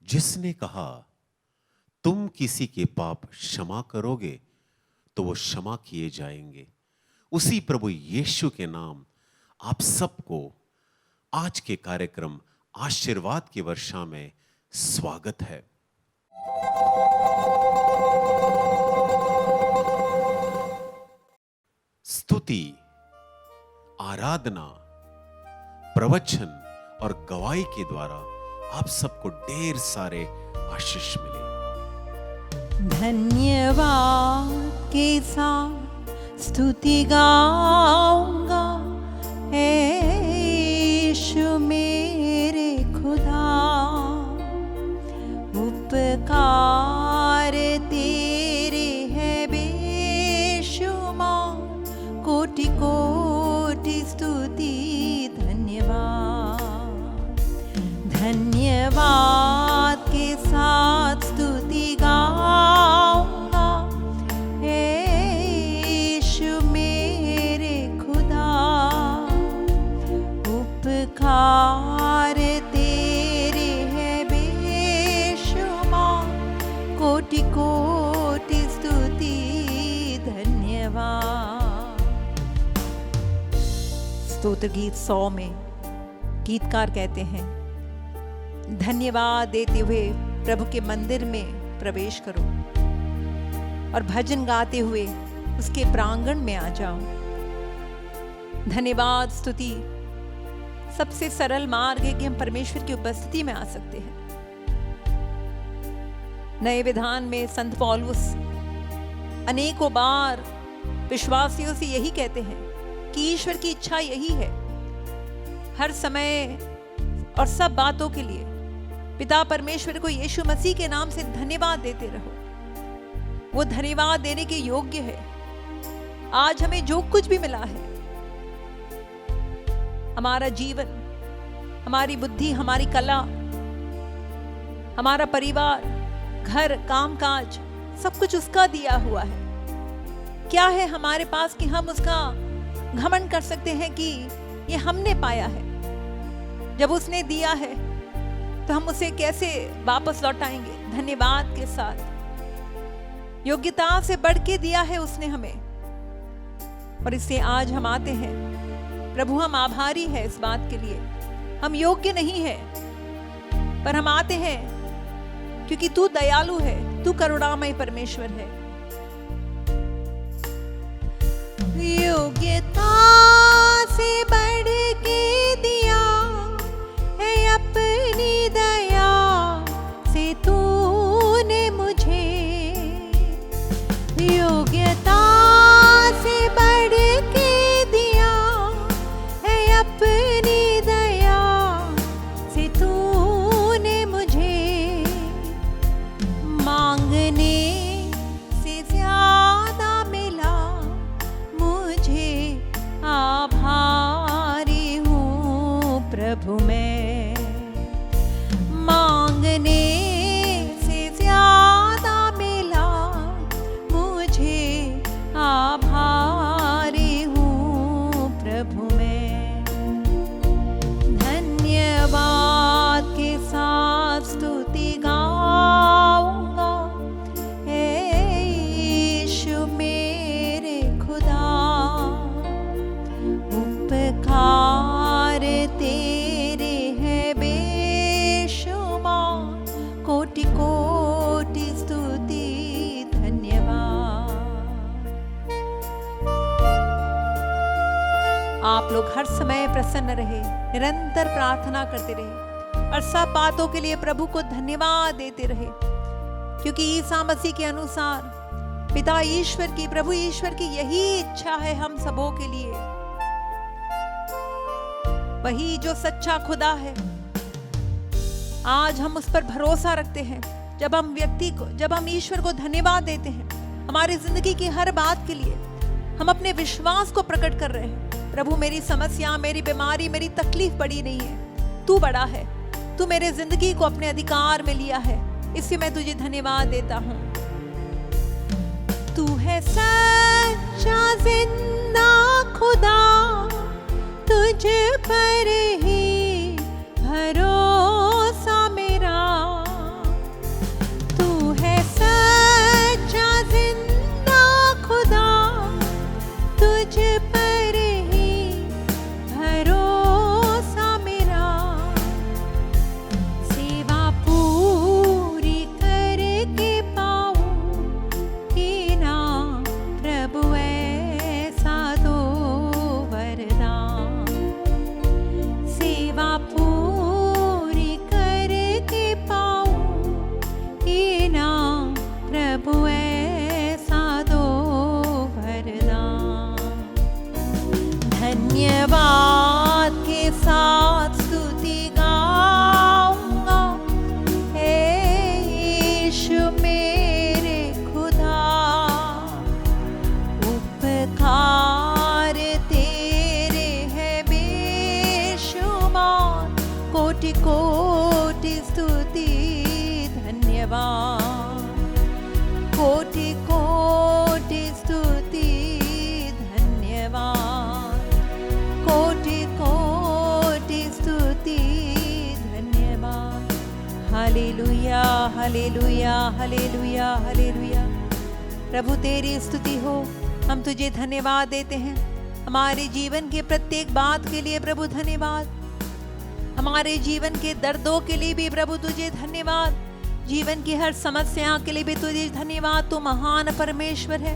जिसने कहा तुम किसी के पाप क्षमा करोगे तो वो क्षमा किए जाएंगे, उसी प्रभु यीशु के नाम आप सबको आज के कार्यक्रम आशीर्वाद की वर्षा में स्वागत है। स्तुति, आराधना, प्रवचन और गवाही के द्वारा आप सबको ढेर सारे आशीष मिले। धन्यवाद के साथ स्तुति गाऊंगा, यीशु मेरे खुदा। उपकार तेरे है बेशुमार, कोटि कोटि स्तुति धन्यवाद। धन्यवाद के साथ स्तुति गाऊंगा, यीशु मेरे खुदा। उपकार तेरे है बेशुमार, कोटि कोटि स्तुति धन्यवाद। स्तोत्र गीत 100 में गीतकार कहते हैं, धन्यवाद देते हुए प्रभु के मंदिर में प्रवेश करो और भजन गाते हुए उसके प्रांगण में आ जाओ। धन्यवाद स्तुति सबसे सरल मार्ग है कि हम परमेश्वर की उपस्थिति में आ सकते हैं। नए विधान में संत पौलुस अनेकों बार विश्वासियों से यही कहते हैं कि ईश्वर की इच्छा यही है, हर समय और सब बातों के लिए पिता परमेश्वर को यीशु मसीह के नाम से धन्यवाद देते रहो। वो धन्यवाद देने के योग्य है। आज हमें जो कुछ भी मिला है, हमारा जीवन, हमारी बुद्धि, हमारी कला, हमारा परिवार, घर, कामकाज, सब कुछ उसका दिया हुआ है। क्या है हमारे पास कि हम उसका घमंड कर सकते हैं कि ये हमने पाया है? जब उसने दिया है तो हम उसे कैसे वापस लौटाएंगे? धन्यवाद के साथ। योग्यता से बढ़ के दिया है उसने हमें, और इससे आज हम आते हैं। प्रभु हम आभारी हैं इस बात के लिए। हम योग्य नहीं हैं, पर हम आते हैं क्योंकि तू दयालु है, तू करुणामय परमेश्वर है। योग्यता से बढ़ के दिया है, अपनी दया से तूने मुझे। योग्यता से बढ़ के दिया है, अपनी दया से तूने मुझे। मांगने से ज्यादा मिला मुझे, आभारी हूँ प्रभु मैं। मांगने से ज्यादा मिला मुझे, आभारी हूँ प्रभु मैं। धन्यवाद के साथ स्तुति गाऊंगा, यीशु मेरे खुदा। उपकार तेरे है बेशुमार, कोटि कोटि स्तुति धन्यवाद। आप लोग हर समय प्रसन्न रहे, निरंतर प्रार्थना करते रहे और सब बातों के लिए प्रभु को धन्यवाद देते रहे, क्योंकि ईसा मसीह के अनुसार पिता ईश्वर की, प्रभु ईश्वर की यही इच्छा है हम सबों के लिए। वही जो सच्चा खुदा है, आज हम उस पर भरोसा रखते हैं। जब हम ईश्वर को धन्यवाद देते हैं हमारी जिंदगी की हर बात के लिए, हम अपने विश्वास को प्रकट कर रहे हैं। प्रभु मेरी समस्या, मेरी बीमारी, मेरी तकलीफ बड़ी नहीं है, तू बड़ा है। तू मेरे जिंदगी को अपने अधिकार में लिया है, इससे मैं तुझे धन्यवाद देता हूँ। तू है सच्चा जिंदा खुदा, तुझ पर ही भरोसा मेरा। कोटि कोटि स्तुति धन्यवाद, कोटि कोटि स्तुति धन्यवाद, कोटि कोटि स्तुति धन्यवाद। Hallelujah hallelujah hallelujah hallelujah. प्रभु तेरी स्तुति हो, हम तुझे धन्यवाद देते हैं। हमारे जीवन के प्रत्येक बात के लिए प्रभु धन्यवाद, हमारे जीवन के दर्दों के लिए भी प्रभु तुझे धन्यवाद, जीवन की हर समस्या के लिए भी तुझे धन्यवाद। तू महान परमेश्वर है,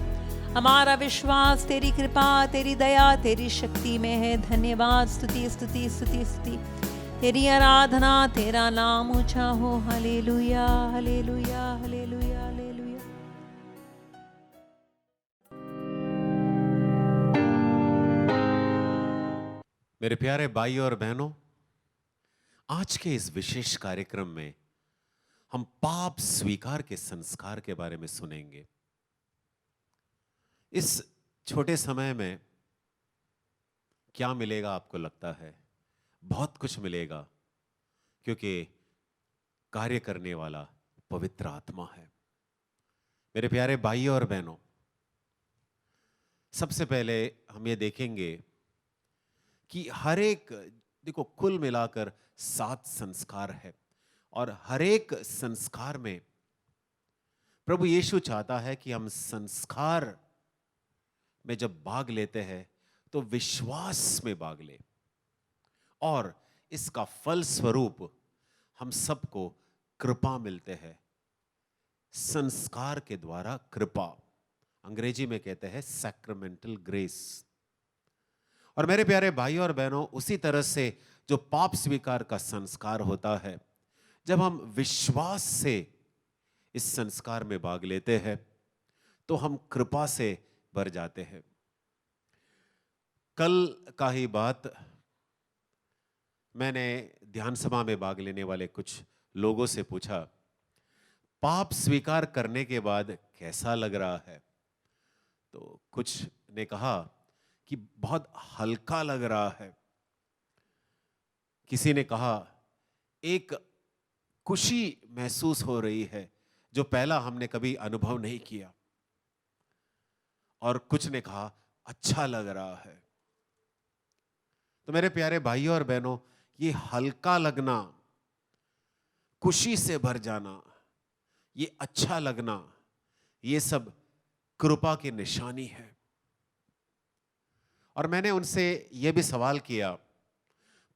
हमारा विश्वास तेरी कृपा तेरी दया तेरी शक्ति में है। धन्यवाद, स्तुति स्तुति स्तुति स्तुति, तेरी आराधना, तेरा नाम ऊंचा हो। Hallelujah hallelujah hallelujah hallelujah. मेरे प्यारे भाई और बहनों, आज के इस विशेष कार्यक्रम में हम पाप स्वीकार के संस्कार के बारे में सुनेंगे। इस छोटे समय में क्या मिलेगा आपको लगता है? बहुत कुछ मिलेगा, क्योंकि कार्य करने वाला पवित्र आत्मा है। मेरे प्यारे भाई और बहनों, सबसे पहले हम ये देखेंगे कि हर एक, देखो, कुल मिलाकर 7 संस्कार है और हर एक संस्कार में प्रभु यीशु चाहता है कि हम संस्कार में जब भाग लेते हैं तो विश्वास में भाग ले, और इसका फल स्वरूप हम सबको कृपा मिलते हैं। संस्कार के द्वारा कृपा, अंग्रेजी में कहते हैं सैक्रामेंटल ग्रेस। और मेरे प्यारे भाई और बहनों, उसी तरह से जो पाप स्वीकार का संस्कार होता है, जब हम विश्वास से इस संस्कार में भाग लेते हैं तो हम कृपा से भर जाते हैं। कल का ही बात, मैंने ध्यान सभा में भाग लेने वाले कुछ लोगों से पूछा, पाप स्वीकार करने के बाद कैसा लग रहा है? तो कुछ ने कहा कि बहुत हल्का लग रहा है। किसी ने कहा एक खुशी महसूस हो रही है जो पहला हमने कभी अनुभव नहीं किया, और कुछ ने कहा अच्छा लग रहा है। तो मेरे प्यारे भाइयों और बहनों, ये हल्का लगना, खुशी से भर जाना, ये अच्छा लगना, ये सब कृपा की निशानी है। और मैंने उनसे यह भी सवाल किया,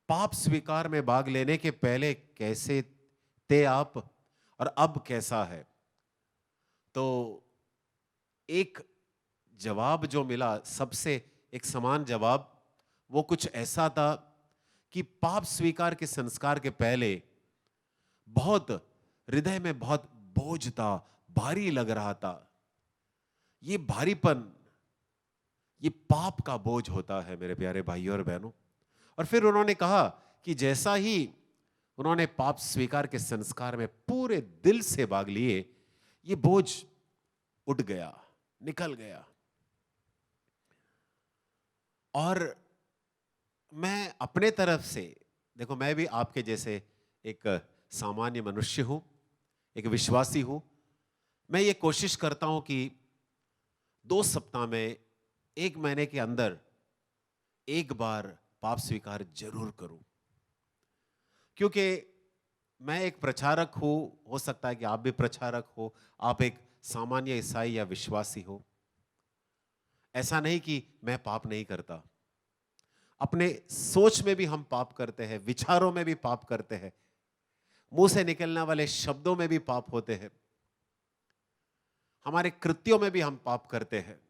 पाप स्वीकार में भाग लेने के पहले कैसे थे आप और अब कैसा है? तो एक जवाब जो मिला, सबसे एक समान जवाब, वो कुछ ऐसा था कि पाप स्वीकार के संस्कार के पहले बहुत हृदय में बहुत बोझ था, भारी लग रहा था। ये भारीपन, ये पाप का बोझ होता है मेरे प्यारे भाइयों और बहनों। और फिर उन्होंने कहा कि जैसा ही उन्होंने पाप स्वीकार के संस्कार में पूरे दिल से भाग लिए, ये बोझ उठ गया, निकल गया। और मैं अपने तरफ से, देखो, मैं भी आपके जैसे एक सामान्य मनुष्य हूं, एक विश्वासी हूं। मैं ये कोशिश करता हूं कि 2 सप्ताह में, 1 महीने के अंदर एक बार पाप स्वीकार जरूर करूं, क्योंकि मैं एक प्रचारक हूं। हो सकता है कि आप भी प्रचारक हो, आप एक सामान्य ईसाई या विश्वासी हो। ऐसा नहीं कि मैं पाप नहीं करता, अपने सोच में भी हम पाप करते हैं, विचारों में भी पाप करते हैं, मुंह से निकलने वाले शब्दों में भी पाप होते हैं, हमारे कृत्यों में भी हम पाप करते हैं।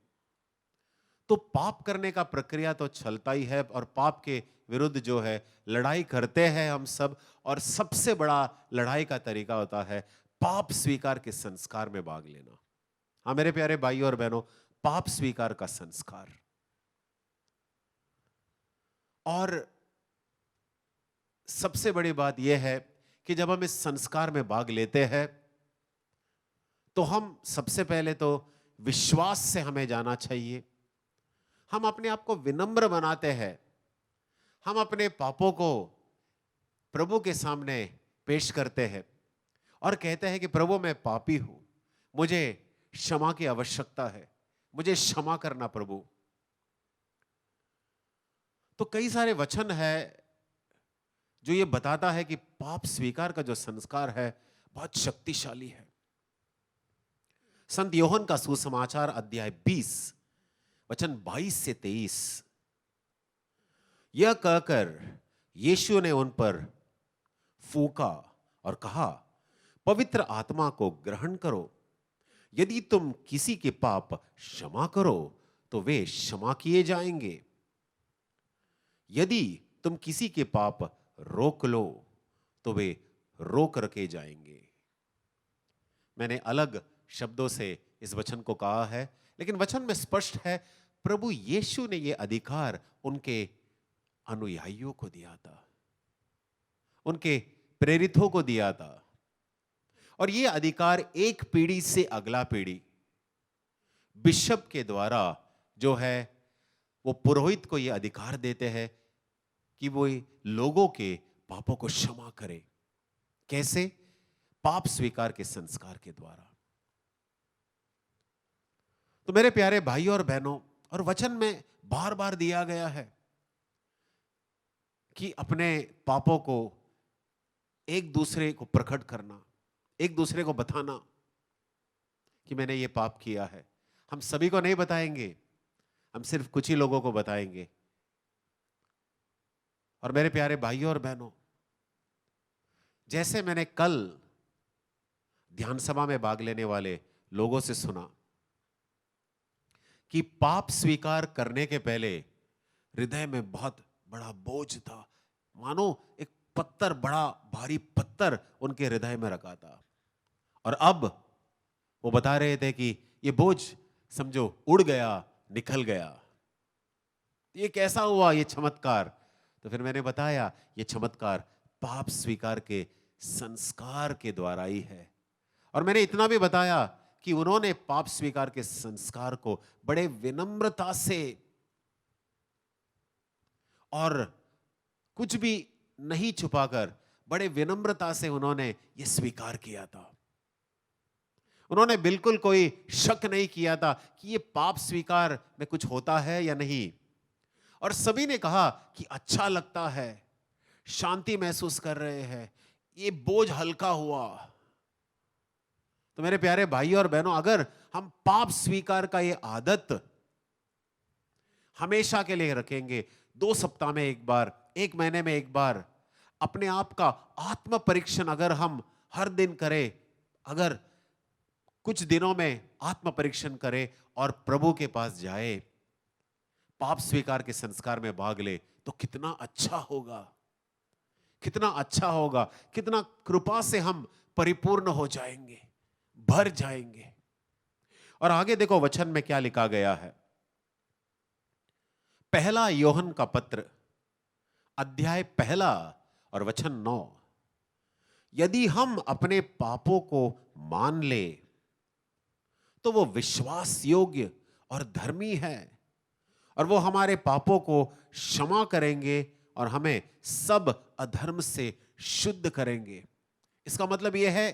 तो पाप करने का प्रक्रिया तो चलता ही है, और पाप के विरुद्ध जो है लड़ाई करते हैं हम सब। और सबसे बड़ा लड़ाई का तरीका होता है पाप स्वीकार के संस्कार में भाग लेना। हाँ मेरे प्यारे भाइयों और बहनों, पाप स्वीकार का संस्कार। और सबसे बड़ी बात यह है कि जब हम इस संस्कार में भाग लेते हैं तो हम सबसे पहले तो विश्वास से हमें जाना चाहिए। हम अपने आप को विनम्र बनाते हैं, हम अपने पापों को प्रभु के सामने पेश करते हैं और कहते हैं कि प्रभु मैं पापी हूं, मुझे क्षमा की आवश्यकता है, मुझे क्षमा करना प्रभु। तो कई सारे वचन है जो ये बताता है कि पाप स्वीकार का जो संस्कार है बहुत शक्तिशाली है। संत योहन का सुसमाचार अध्याय 20 वचन 22 से 23, यह कहकर यीशु ने उन पर फूंका और कहा, पवित्र आत्मा को ग्रहण करो। यदि तुम किसी के पाप क्षमा करो तो वे क्षमा किए जाएंगे, यदि तुम किसी के पाप रोक लो तो वे रोक रखे जाएंगे। मैंने अलग शब्दों से इस वचन को कहा है, लेकिन वचन में स्पष्ट है प्रभु यीशु ने यह अधिकार उनके अनुयायियों को दिया था, उनके प्रेरितों को दिया था। और यह अधिकार एक पीढ़ी से अगला पीढ़ी बिशप के द्वारा जो है वो पुरोहित को यह अधिकार देते हैं कि वो लोगों के पापों को क्षमा करे। कैसे? पाप स्वीकार के संस्कार के द्वारा। तो मेरे प्यारे भाइयों और बहनों, और वचन में बार बार दिया गया है कि अपने पापों को एक दूसरे को प्रकट करना, एक दूसरे को बताना कि मैंने ये पाप किया है। हम सभी को नहीं बताएंगे, हम सिर्फ कुछ ही लोगों को बताएंगे। और मेरे प्यारे भाइयों और बहनों, जैसे मैंने कल ध्यान सभा में भाग लेने वाले लोगों से सुना कि पाप स्वीकार करने के पहले हृदय में बहुत बड़ा बोझ था, मानो एक पत्थर, बड़ा भारी पत्थर उनके हृदय में रखा था। और अब वो बता रहे थे कि ये बोझ समझो उड़ गया, निकल गया। ये कैसा हुआ ये चमत्कार? तो फिर मैंने बताया ये चमत्कार पाप स्वीकार के संस्कार के द्वारा ही है। और मैंने इतना भी बताया कि उन्होंने पाप स्वीकार के संस्कार को बड़े विनम्रता से और कुछ भी नहीं छुपाकर बड़े विनम्रता से उन्होंने ये स्वीकार किया था। उन्होंने बिल्कुल कोई शक नहीं किया था कि ये पाप स्वीकार में कुछ होता है या नहीं। और सभी ने कहा कि अच्छा लगता है, शांति महसूस कर रहे हैं, ये बोझ हल्का हुआ। तो मेरे प्यारे भाइयों और बहनों, अगर हम पाप स्वीकार का ये आदत हमेशा के लिए रखेंगे, 2 सप्ताह में एक बार, 1 महीने में एक बार, अपने आप का आत्म परीक्षण अगर हम हर दिन करें, अगर कुछ दिनों में आत्म परीक्षण करें और प्रभु के पास जाए, पाप स्वीकार के संस्कार में भाग ले, तो कितना अच्छा होगा, कितना अच्छा होगा, कितना कृपा से हम परिपूर्ण हो जाएंगे, भर जाएंगे। और आगे देखो वचन में क्या लिखा गया है। पहला योहन का पत्र अध्याय 1 और वचन 9, यदि हम अपने पापों को मान ले तो वो विश्वास योग्य और धर्मी है और वो हमारे पापों को क्षमा करेंगे और हमें सब अधर्म से शुद्ध करेंगे। इसका मतलब यह है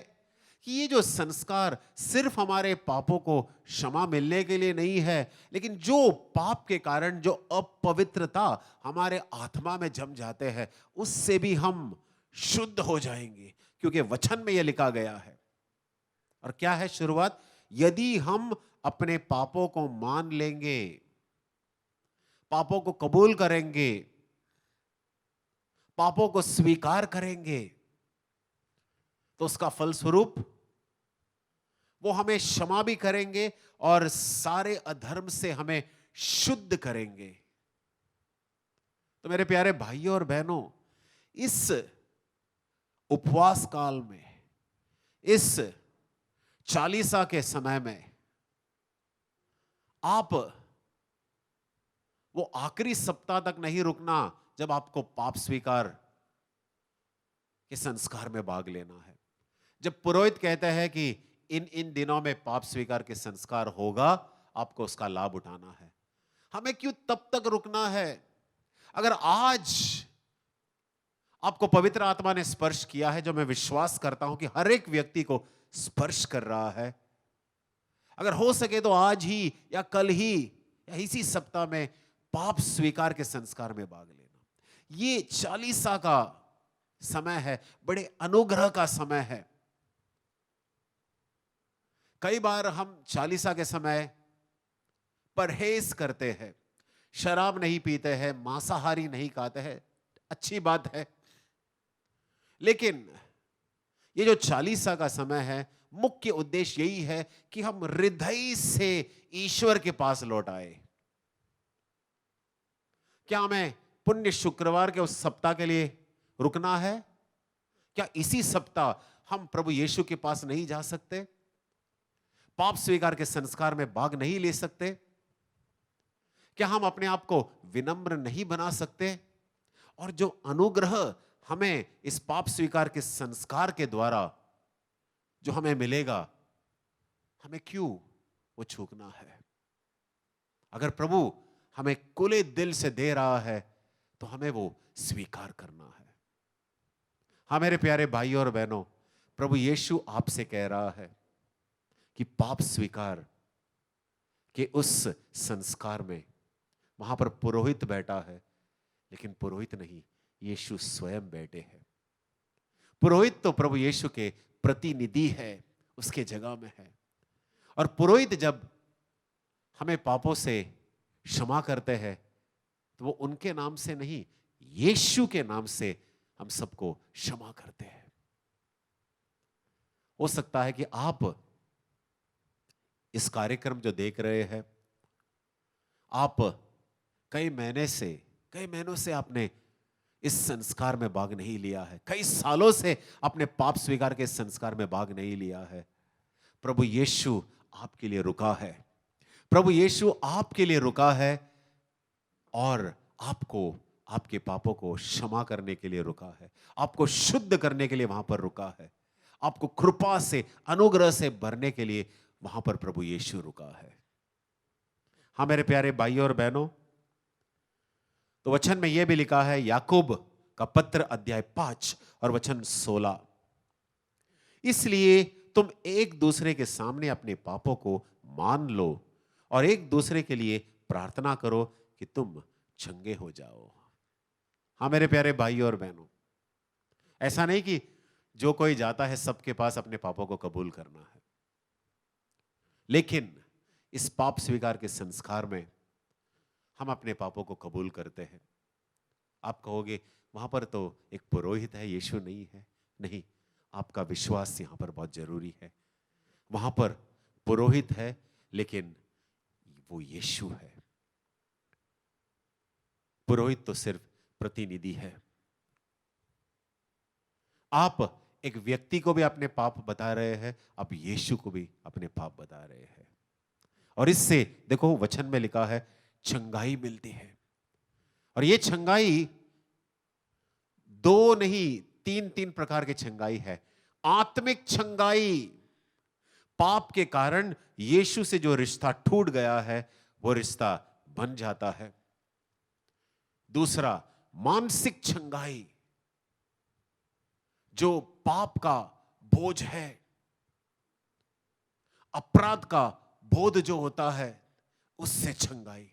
कि ये जो संस्कार सिर्फ हमारे पापों को क्षमा मिलने के लिए नहीं है, लेकिन जो पाप के कारण जो अपवित्रता हमारे आत्मा में जम जाते हैं, उससे भी हम शुद्ध हो जाएंगे, क्योंकि वचन में यह लिखा गया है। और क्या है शुरुआत? यदि हम अपने पापों को मान लेंगे, पापों को कबूल करेंगे, पापों को स्वीकार करेंगे, तो उसका फलस्वरूप वो हमें क्षमा भी करेंगे और सारे अधर्म से हमें शुद्ध करेंगे। तो मेरे प्यारे भाइयों और बहनों, इस उपवास काल में, इस चालीसा के समय में, आप वो आखिरी सप्ताह तक नहीं रुकना जब आपको पाप स्वीकार के संस्कार में भाग लेना है। जब पुरोहित कहते हैं कि इन इन दिनों में पाप स्वीकार के संस्कार होगा, आपको उसका लाभ उठाना है। हमें क्यों तब तक रुकना है? अगर आज आपको पवित्र आत्मा ने स्पर्श किया है, जो मैं विश्वास करता हूं कि हर एक व्यक्ति को स्पर्श कर रहा है। अगर हो सके तो आज ही या कल ही या इसी सप्ताह में पाप स्वीकार के संस्कार में भाग लेना। ये चालीसा का समय है, बड़े अनुग्रह का समय है। कई बार हम चालीसा के समय परहेज करते हैं, शराब नहीं पीते हैं, मांसाहारी नहीं खाते हैं, अच्छी बात है। लेकिन ये जो चालीसा का समय है, मुख्य उद्देश्य यही है कि हम हृदय से ईश्वर के पास लौट आए। क्या हमें पुण्य शुक्रवार के उस सप्ताह के लिए रुकना है? क्या इसी सप्ताह हम प्रभु यीशु के पास नहीं जा सकते? पाप स्वीकार के संस्कार में भाग नहीं ले सकते? क्या हम अपने आप को विनम्र नहीं बना सकते? और जो अनुग्रह हमें इस पाप स्वीकार के संस्कार के द्वारा जो हमें मिलेगा, हमें क्यों वो चूकना है? अगर प्रभु हमें खुले दिल से दे रहा है तो हमें वो स्वीकार करना है। हाँ मेरे प्यारे भाइयों और बहनों, प्रभु यीशु आपसे कह रहा है कि पाप स्वीकार के उस संस्कार में वहां पर पुरोहित बैठा है, लेकिन पुरोहित नहीं, यीशु स्वयं बैठे हैं। पुरोहित तो प्रभु यीशु के प्रतिनिधि है, उसके जगह में है। और पुरोहित जब हमें पापों से क्षमा करते हैं तो वो उनके नाम से नहीं, यीशु के नाम से हम सबको क्षमा करते हैं। हो सकता है कि आप इस कार्यक्रम जो देख रहे हैं, आप कई महीनों से आपने इस संस्कार में भाग नहीं लिया है, कई सालों से अपने पाप स्वीकार के संस्कार में भाग नहीं लिया है। प्रभु यीशु आपके लिए रुका है, प्रभु यीशु आपके लिए रुका है और आपको आपके पापों को क्षमा करने के लिए रुका है, आपको शुद्ध करने के लिए वहां पर रुका है, आपको कृपा से अनुग्रह से भरने के लिए वहां पर प्रभु यीशु रुका है। हाँ मेरे प्यारे भाइयों और बहनों, तो वचन में यह भी लिखा है, याकूब का पत्र अध्याय 5 और वचन 16, इसलिए तुम एक दूसरे के सामने अपने पापों को मान लो और एक दूसरे के लिए प्रार्थना करो कि तुम चंगे हो जाओ। हाँ मेरे प्यारे भाइयों और बहनों, ऐसा नहीं कि जो कोई जाता है सबके पास अपने पापों को कबूल करना है, लेकिन इस पाप स्वीकार के संस्कार में हम अपने पापों को कबूल करते हैं। आप कहोगे वहां पर तो एक पुरोहित है, यीशु नहीं है। नहीं, आपका विश्वास यहां पर बहुत जरूरी है। वहां पर पुरोहित है, लेकिन वो यीशु है। पुरोहित तो सिर्फ प्रतिनिधि है। आप एक व्यक्ति को भी अपने पाप बता रहे हैं, अब यीशु को भी अपने पाप बता रहे हैं, और इससे देखो वचन में लिखा है चंगाई मिलती है। और ये चंगाई दो नहीं, तीन प्रकार की चंगाई है। आत्मिक चंगाई, पाप के कारण यीशु से जो रिश्ता टूट गया है वो रिश्ता बन जाता है। दूसरा, मानसिक चंगाई, जो पाप का बोझ है, अपराध का बोध जो होता है, उससे चंगाई।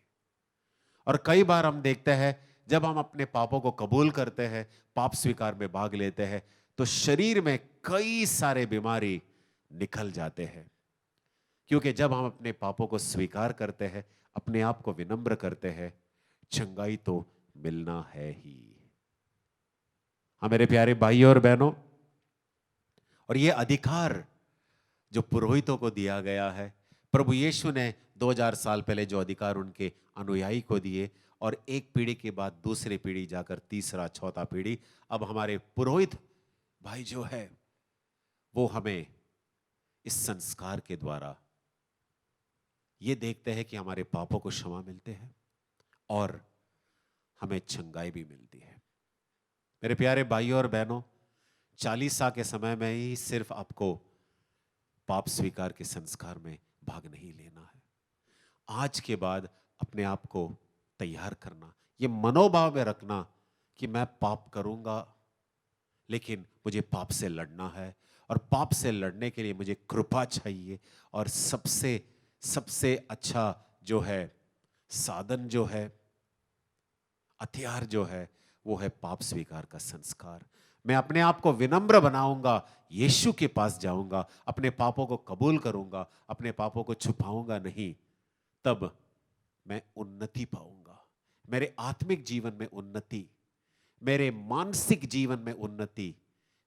और कई बार हम देखते हैं जब हम अपने पापों को कबूल करते हैं, पाप स्वीकार में भाग लेते हैं, तो शरीर में कई सारे बीमारी निकल जाते हैं। क्योंकि जब हम अपने पापों को स्वीकार करते हैं, अपने आप को विनम्र करते हैं, चंगाई तो मिलना है ही। हाँ मेरे प्यारे भाइयों और बहनों, और ये अधिकार जो पुरोहितों को दिया गया है, प्रभु यीशु ने 2000 साल पहले जो अधिकार उनके अनुयायी को दिए, और एक पीढ़ी के बाद दूसरी पीढ़ी जाकर तीसरा चौथा पीढ़ी, अब हमारे पुरोहित भाई जो है वो हमें इस संस्कार के द्वारा ये देखते हैं कि हमारे पापों को क्षमा मिलते हैं और हमें चंगाई भी मिलती है। मेरे प्यारे भाइयों और बहनों, चालीसा के समय में ही सिर्फ आपको पाप स्वीकार के संस्कार में भाग नहीं लेना है। आज के बाद अपने आप को तैयार करना, ये मनोभाव में रखना कि मैं पाप करूंगा लेकिन मुझे पाप से लड़ना है, और पाप से लड़ने के लिए मुझे कृपा चाहिए। और सबसे सबसे अच्छा जो है साधन, जो है हथियार, जो है वो है पाप स्वीकार का संस्कार। मैं अपने आप को विनम्र बनाऊंगा, यीशु के पास जाऊंगा, अपने पापों को कबूल करूंगा, अपने पापों को छुपाऊंगा नहीं, तब मैं उन्नति पाऊंगा। मेरे आत्मिक जीवन में उन्नति, मेरे मानसिक जीवन में उन्नति,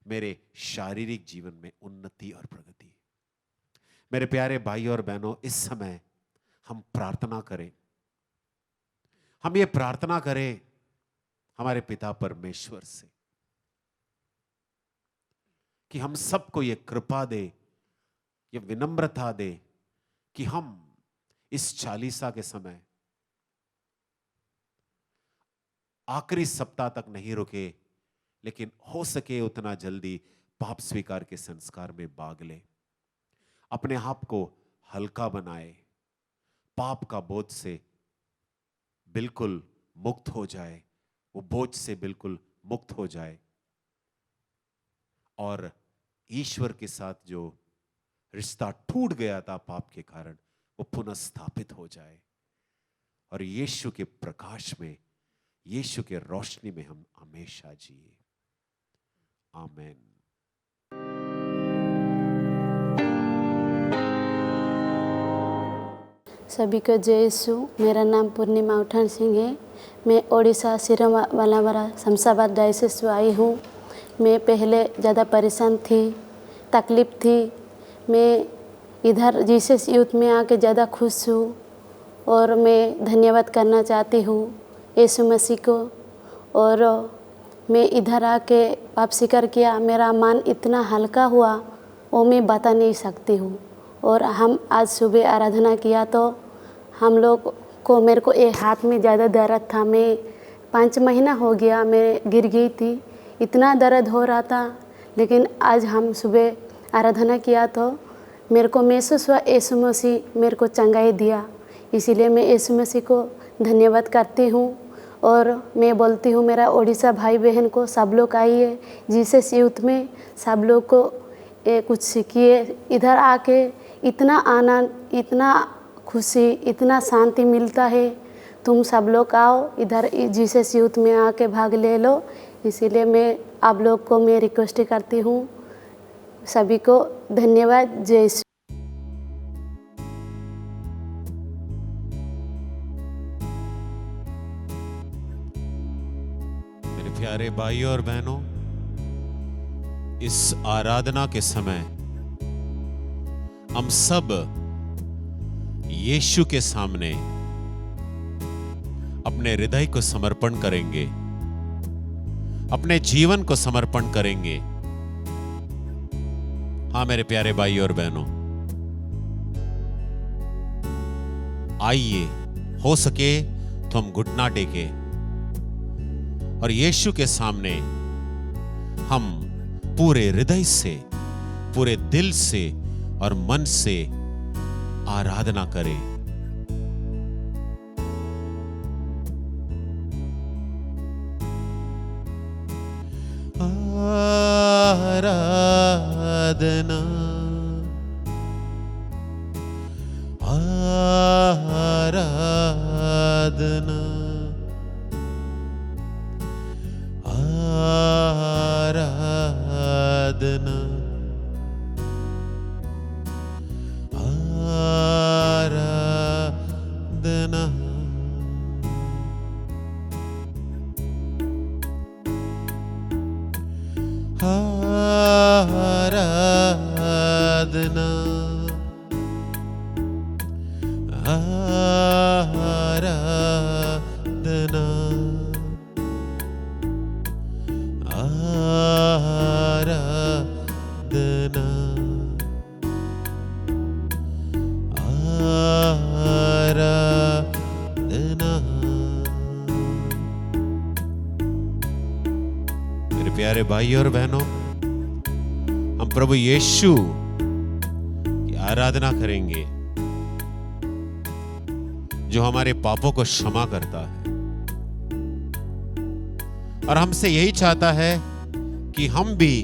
मेरे शारीरिक जीवन में उन्नति और प्रगति। मेरे प्यारे भाई और बहनों, इस समय हम प्रार्थना करें, हम ये प्रार्थना करें हमारे पिता परमेश्वर से कि हम सबको ये कृपा दे, ये विनम्रता दे कि हम इस चालीसा के समय आखिरी सप्ताह तक नहीं रुके, लेकिन हो सके उतना जल्दी पाप स्वीकार के संस्कार में भाग ले, अपने आप को हल्का बनाए, पाप का बोझ से बिल्कुल मुक्त हो जाए, वो बोझ से बिल्कुल मुक्त हो जाए, और ईश्वर के साथ जो रिश्ता टूट गया था पाप के कारण, वो पुनः स्थापित हो जाए, और यीशु के प्रकाश में, यीशु के रोशनी में हम हमेशा जिए। आमीन। सभी को जय यीशु। मेरा नाम पूर्णिमा उठान सिंह है। मैं ओडिशा सिरवालावाला शमशाबाद डायसिस से आई हूँ। मैं पहले ज़्यादा परेशान थी, तकलीफ़ थी। मैं इधर जीसस यूथ में आके ज़्यादा खुश हूँ, और मैं धन्यवाद करना चाहती हूँ यीशु मसीह को। और मैं इधर आके पाप स्वीकार किया, मेरा मन इतना हल्का हुआ वो मैं बता नहीं सकती हूँ। और हम आज सुबह आराधना किया तो हम लोग को, मेरे को एक हाथ में ज़्यादा दर्द था। मैं 5 महीना हो गया मैं गिर गई थी, इतना दर्द हो रहा था। लेकिन आज हम सुबह आराधना किया तो मेरे को महसूस हुआ यीशु मसीह मेरे को चंगाई दिया। इसीलिए मैं यीशु मसीह को धन्यवाद करती हूँ। और मैं बोलती हूँ मेरा ओडिशा भाई बहन को, सब लोग आइए जीसस यूथ में, सब लोग को कुछ सीखिए। इधर आके इतना आनंद, इतना खुशी, इतना शांति मिलता है। तुम सब लोग आओ इधर जीसस यूथ में आके भाग ले लो। इसीलिए मैं आप लोग को मैं रिक्वेस्ट करती हूँ। सभी को धन्यवाद। जय यीशु। मेरे प्यारे भाई और बहनों, इस आराधना के समय हम सब यीशु के सामने अपने हृदय को समर्पण करेंगे, अपने जीवन को समर्पण करेंगे। हाँ मेरे प्यारे भाई और बहनों, आइए, हो सके तो हम घुटना टेके और यीशु के सामने हम पूरे हृदय से, पूरे दिल से और मन से आराधना करें। आराधना, आराधना, आराधना, आराधना। आराधना, आराधना, आराधना, आराधना। मेरे प्यारे भाई और बहनों, हम प्रभु यीशु की आराधना करेंगे जो हमारे पापों को क्षमा करता है और हमसे यही चाहता है कि हम भी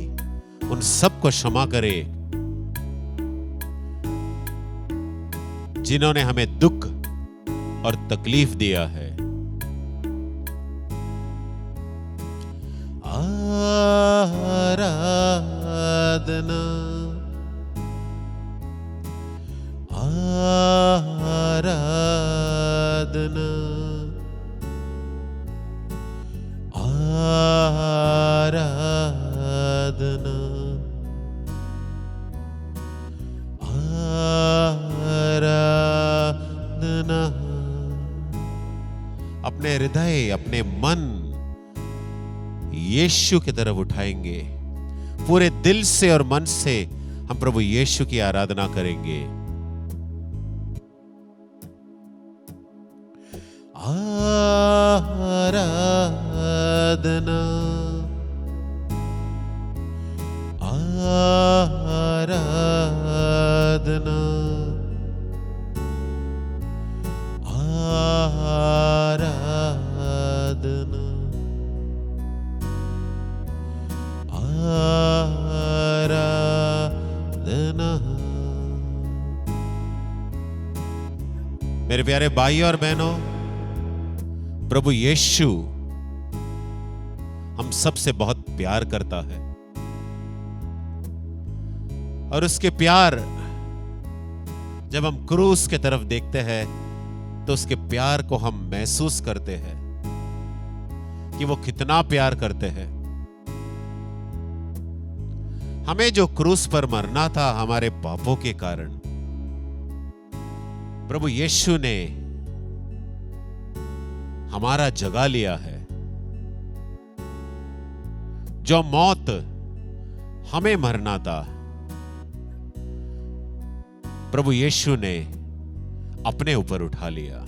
उन सबको क्षमा करें जिन्होंने हमें दुख और तकलीफ दिया है। आराधना आराधना आराधना आराधना। अपने हृदय, अपने मन यीशु की तरफ उठाएंगे। पूरे दिल से और मन से हम प्रभु यीशु की आराधना करेंगे। आराधना आराधना आराधना आराधना। मेरे प्यारे भाई और बहनों, प्रभु यीशु हम सबसे बहुत प्यार करता है और उसके प्यार जब हम क्रूस के तरफ देखते हैं तो उसके प्यार को हम महसूस करते हैं कि वो कितना प्यार करते हैं। हमें जो क्रूस पर मरना था हमारे पापों के कारण, प्रभु यीशु ने हमारा जगह लिया है। जो मौत हमें मरना था, प्रभु यीशु ने अपने ऊपर उठा लिया।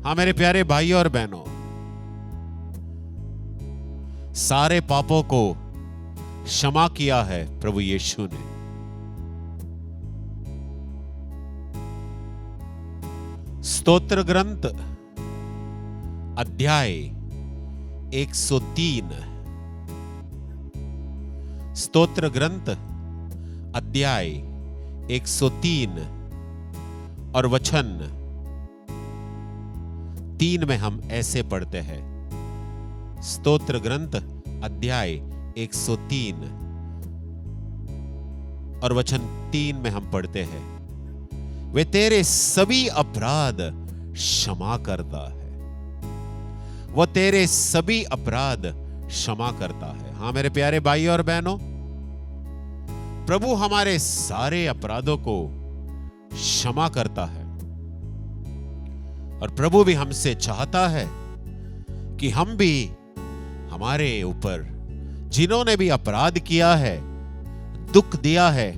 हाँ मेरे प्यारे भाई और बहनों, सारे पापों को क्षमा किया है प्रभु यीशु ने। स्तोत्र ग्रंथ अध्याय 103। स्तोत्र ग्रंथ अध्याय 103 और वचन 3 में हम ऐसे पढ़ते हैं। स्तोत्र ग्रंथ अध्याय 103 और वचन 3 में हम पढ़ते हैं, वे तेरे सभी अपराध क्षमा करता है। वो तेरे सभी अपराध क्षमा करता है। हाँ मेरे प्यारे भाई और बहनों, प्रभु हमारे सारे अपराधों को क्षमा करता है और प्रभु भी हमसे चाहता है कि हम भी हमारे ऊपर जिन्होंने भी अपराध किया है, दुख दिया है,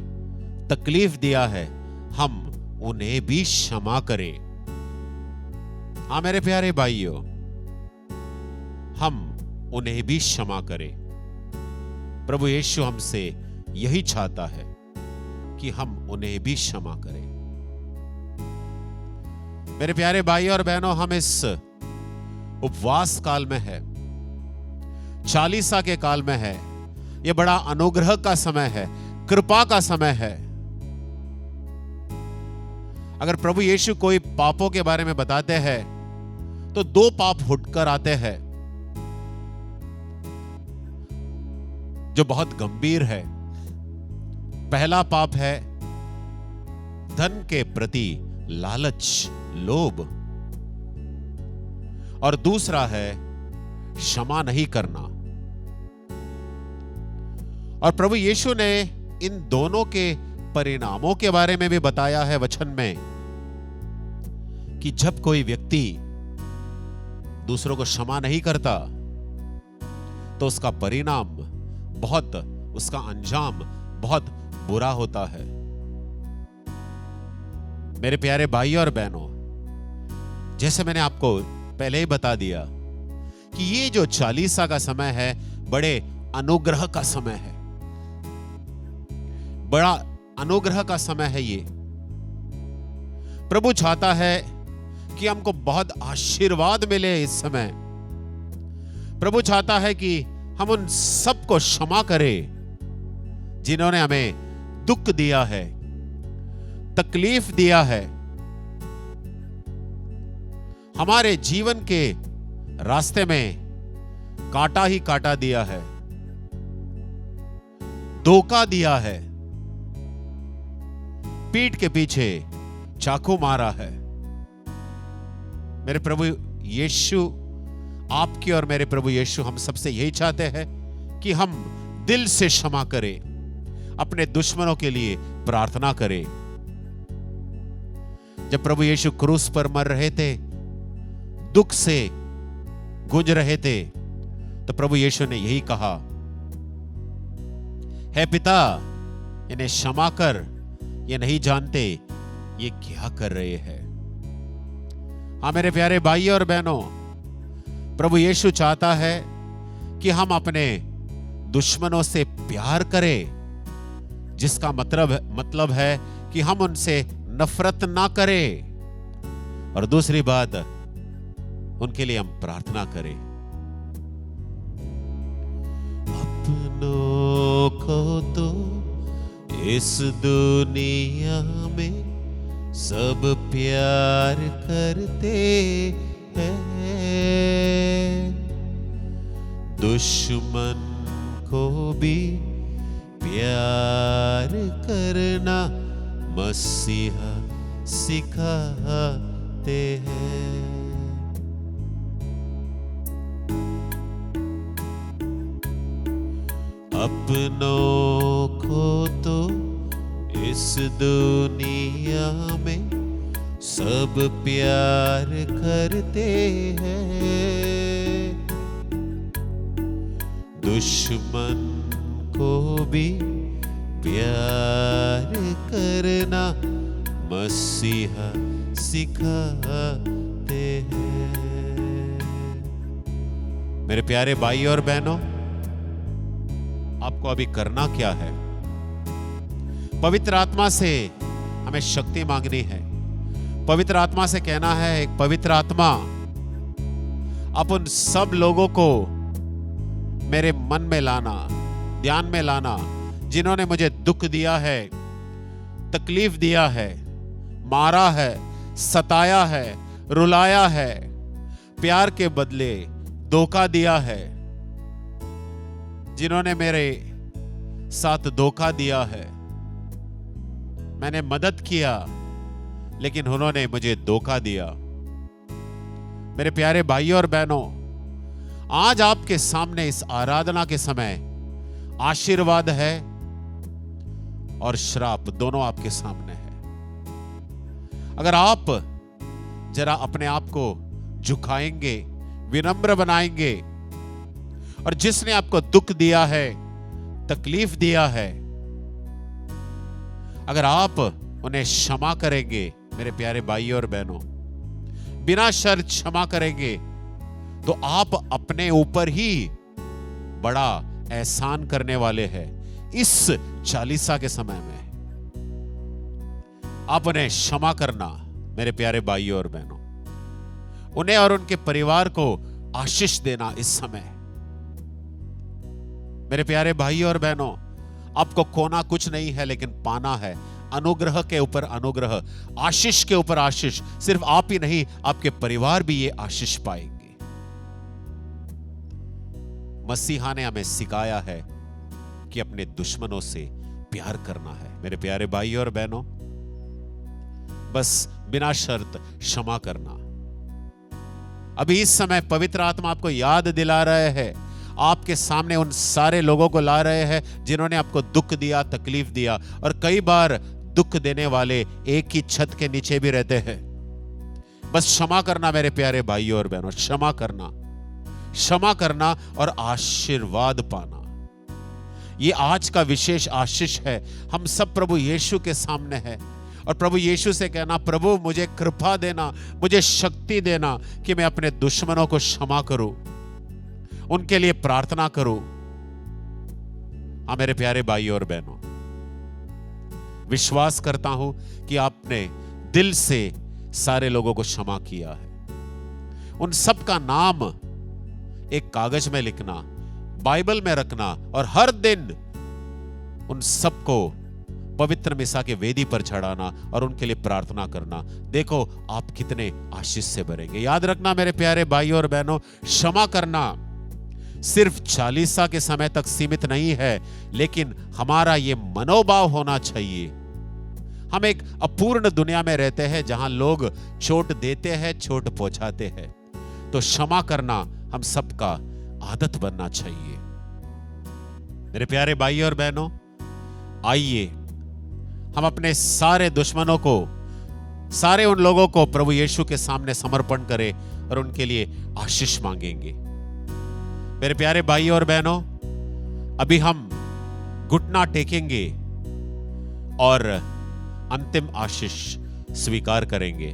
तकलीफ दिया है, हम उन्हें भी क्षमा करें। हाँ मेरे प्यारे भाइयों, हम उन्हें भी क्षमा करें। प्रभु यीशु हमसे यही चाहता है कि हम उन्हें भी क्षमा करें। मेरे प्यारे भाई और बहनों, हम इस उपवास काल में है, चालीसा के काल में है। यह बड़ा अनुग्रह का समय है, कृपा का समय है। अगर प्रभु यीशु कोई पापों के बारे में बताते हैं तो 2 पाप फुटकर आते हैं जो बहुत गंभीर है। पहला पाप है धन के प्रति लालच, लोभ, और दूसरा है क्षमा नहीं करना। और प्रभु यीशु ने इन दोनों के परिणामों के बारे में भी बताया है वचन में कि जब कोई व्यक्ति दूसरों को क्षमा नहीं करता तो उसका परिणाम उसका अंजाम बहुत बुरा होता है। मेरे प्यारे भाई और बहनों, जैसे मैंने आपको पहले ही बता दिया कि ये जो चालीसा का समय है बड़े अनुग्रह का समय है, बड़ा अनुग्रह का समय है। ये प्रभु चाहता है कि हमको बहुत आशीर्वाद मिले इस समय। प्रभु चाहता है कि हम उन सबको क्षमा करें जिन्होंने हमें दुख दिया है, तकलीफ दिया है, हमारे जीवन के रास्ते में कांटा ही काटा दिया है, धोखा दिया है, पीठ के पीछे चाकू मारा है। मेरे प्रभु यीशु, आपकी और मेरे प्रभु यीशु हम सबसे यही चाहते हैं कि हम दिल से क्षमा करें, अपने दुश्मनों के लिए प्रार्थना करें। जब प्रभु यीशु क्रूस पर मर रहे थे, दुख से गूंज रहे थे, तो प्रभु यीशु ने यही कहा, हे पिता, इन्हें क्षमा कर, ये नहीं जानते ये क्या कर रहे हैं। हाँ मेरे प्यारे भाई और बहनों, प्रभु यीशु चाहता है कि हम अपने दुश्मनों से प्यार करें, जिसका मतलब है कि हम उनसे नफरत ना करें। और दूसरी बात, उनके लिए हम प्रार्थना करें। अपनों को तो इस दुनिया में सब प्यार करते हैं, दुश्मन को भी प्यार करना मसीहा सिखाते हैं। अपनों को तो इस दुनिया में सब प्यार करते हैं, दुश्मन को भी प्यार करना मसीहा सिखाते हैं। मेरे प्यारे भाई और बहनों, आपको अभी करना क्या है? पवित्र आत्मा से हमें शक्ति मांगनी है। पवित्र आत्मा से कहना है, एक पवित्र आत्मा, आप उन सब लोगों को मेरे मन में लाना, ध्यान में लाना, जिन्होंने मुझे दुख दिया है, तकलीफ दिया है, मारा है, सताया है, रुलाया है, प्यार के बदले धोखा दिया है, जिन्होंने मेरे साथ धोखा दिया है। मैंने मदद किया लेकिन उन्होंने मुझे धोखा दिया। मेरे प्यारे भाइयों और बहनों, आज आपके सामने इस आराधना के समय आशीर्वाद है और श्राप दोनों आपके सामने है। अगर आप जरा अपने आप को झुकाएंगे, विनम्र बनाएंगे, और जिसने आपको दुख दिया है, तकलीफ दिया है, अगर आप उन्हें क्षमा करेंगे, मेरे प्यारे भाई और बहनों, बिना शर्त क्षमा करेंगे, तो आप अपने ऊपर ही बड़ा एहसान करने वाले हैं। इस चालीसा के समय में आप उन्हें क्षमा करना, मेरे प्यारे भाई और बहनों, उन्हें और उनके परिवार को आशीष देना। इस समय मेरे प्यारे भाई और बहनों, आपको खोना कुछ नहीं है, लेकिन पाना है अनुग्रह के ऊपर अनुग्रह, आशीष के ऊपर आशीष। सिर्फ आप ही नहीं, आपके परिवार भी ये आशीष पाएंगे। मसीहा ने हमें सिखाया है कि अपने दुश्मनों से प्यार करना है। मेरे प्यारे भाई और बहनों, बस बिना शर्त क्षमा करना। अभी इस समय पवित्र आत्मा आपको याद दिला रहे हैं, आपके सामने उन सारे लोगों को ला रहे हैं जिन्होंने आपको दुख दिया, तकलीफ दिया। और कई बार दुख देने वाले एक ही छत के नीचे भी रहते हैं। बस क्षमा करना मेरे प्यारे भाइयों और बहनों, क्षमा करना, क्षमा करना और आशीर्वाद पाना। ये आज का विशेष आशीष है। हम सब प्रभु यीशु के सामने हैं और प्रभु यीशु से कहना, प्रभु मुझे कृपा देना, मुझे शक्ति देना कि मैं अपने दुश्मनों को क्षमा करूं, उनके लिए प्रार्थना करूं। हाँ मेरे प्यारे भाई और बहनों, विश्वास करता हूं कि आपने दिल से सारे लोगों को क्षमा किया है। उन सब का नाम एक कागज में लिखना, बाइबल में रखना और हर दिन उन सबको पवित्र मिसा के वेदी पर चढ़ाना और उनके लिए प्रार्थना करना। देखो आप कितने आशीष से भरेंगे। याद रखना मेरे प्यारे भाइयों और बहनों, क्षमा करना सिर्फ चालीसा के समय तक सीमित नहीं है, लेकिन हमारा ये मनोभाव होना चाहिए। हम एक अपूर्ण दुनिया में रहते हैं जहां लोग चोट देते हैं, चोट पहुंचाते हैं, तो क्षमा करना हम सबका आदत बनना चाहिए। मेरे प्यारे भाइयों और बहनों, आइए हम अपने सारे दुश्मनों को, सारे उन लोगों को प्रभु यीशु के सामने समर्पण करें और उनके लिए आशीष मांगेंगे। मेरे प्यारे भाइयों और बहनों, अभी हम घुटना टेकेंगे और अंतिम आशीष स्वीकार करेंगे।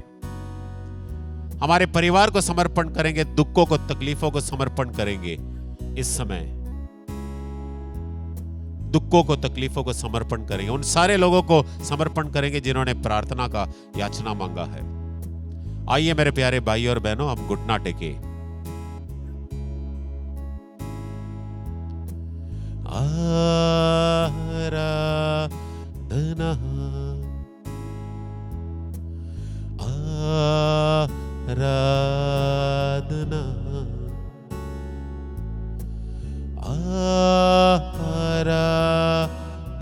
हमारे परिवार को समर्पण करेंगे, दुखों को, तकलीफों को समर्पण करेंगे। इस समय दुखों को, तकलीफों को समर्पण करेंगे। उन सारे लोगों को समर्पण करेंगे जिन्होंने प्रार्थना का याचना मांगा है। आइए मेरे प्यारे भाई और बहनों, हम घुटना टेके। आराधना, आराधना, आराधना,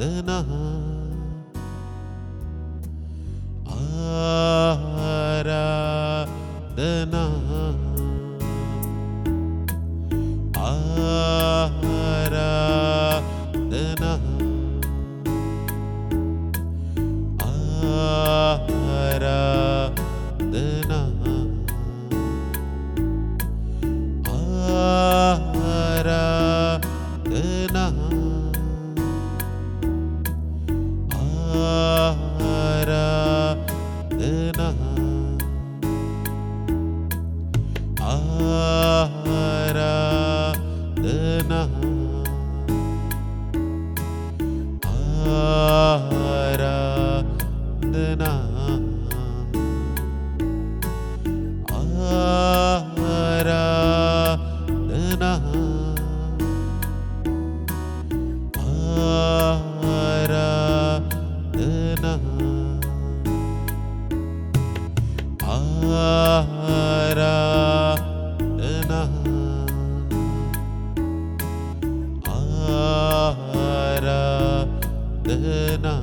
आराधना, आराधना, आराधना, आराधना, आराधना, आराधना, आराधना, आराधना, आराधना, आराधना, आराधना,